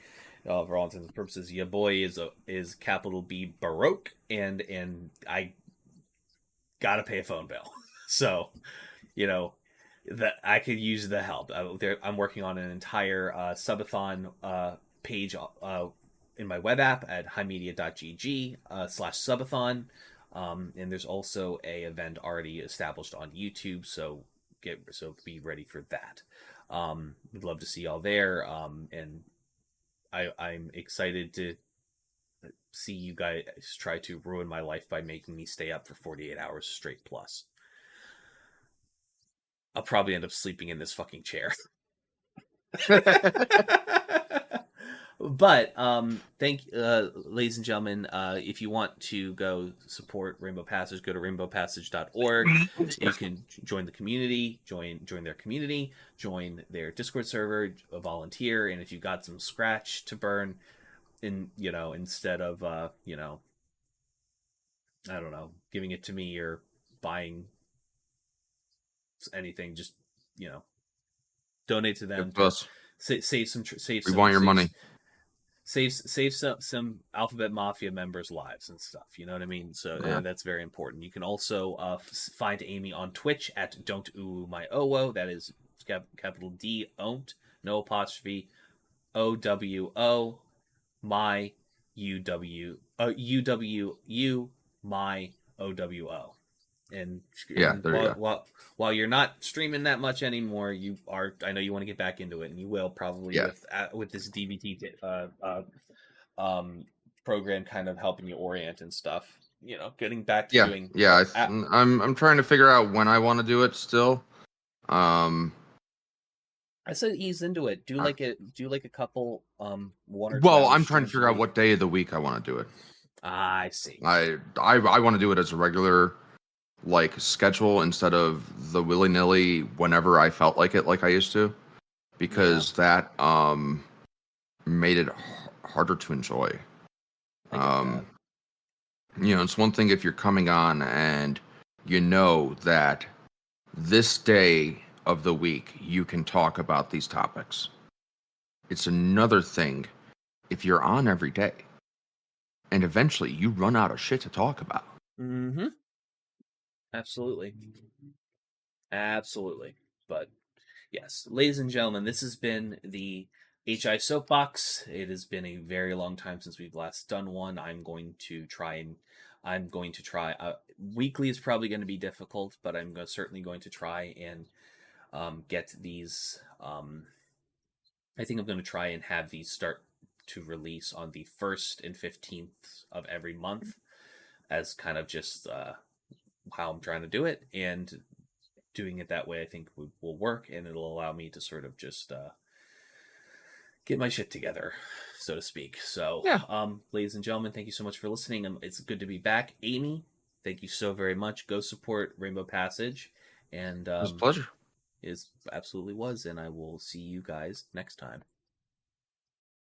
for all intents and purposes, your boy is capital B Baroque, and I gotta pay a phone bill, so you know that I could use the help. I'm working on an entire subathon page in my web app at HIMediaTV /subathon, and there's also a event already established on YouTube. So be ready for that. We'd love to see y'all there, and I'm excited to see you guys try to ruin my life by making me stay up for 48 hours straight plus. I'll probably end up sleeping in this fucking chair. But ladies and gentlemen, if you want to go support Rainbow Passage, go to rainbowpassage.org. You can join the community, join their community, join their Discord server, volunteer, and if you got some scratch to burn, instead of I don't know, giving it to me or buying anything, just donate to them Give to us. save We some want your money. save some Alphabet Mafia members' lives and stuff. You know what I mean? So Yeah. that's very important. You can also find Amy on Twitch at Don't Ooh My Owo. That is capital D Own't, no apostrophe, OWO my UWU my OWO. And Yeah, there you go. while you're not streaming that much anymore, you are. I know you want to get back into it, and you will probably Yeah. with this DVT program kind of helping you orient and stuff. Getting back to Yeah. doing. Yeah. I'm trying to figure out when I want to do it still. I said ease into it. Do Uh, like a couple 1 or 2 well, hour I'm trying to streams a figure out week. what day of the week I want to do it. I see. I want to do it as a regular like schedule instead of the willy nilly whenever I felt like it, like I used to, because that made it harder to enjoy. I get that. It's one thing if you're coming on and you know that this day of the week you can talk about these topics. It's another thing if you're on every day and eventually you run out of shit to talk about. Mm-hmm. Absolutely. Absolutely. But yes, ladies and gentlemen, this has been the HI Soapbox. It has been a very long time since we've last done one. I'm going to try. Weekly is probably going to be difficult, but certainly going to try and get these. I think I'm going to try and have these start to release on the 1st and 15th of every month as kind of just how I'm trying to do it. And doing it that way, I think will work, and it'll allow me to sort of just get my shit together, so to speak. So, Yeah. ladies and gentlemen, thank you so much for listening. It's good to be back. Amy, thank you so very much. Go support Rainbow Passage, and It was a pleasure. is absolutely was, and I will see you guys next time.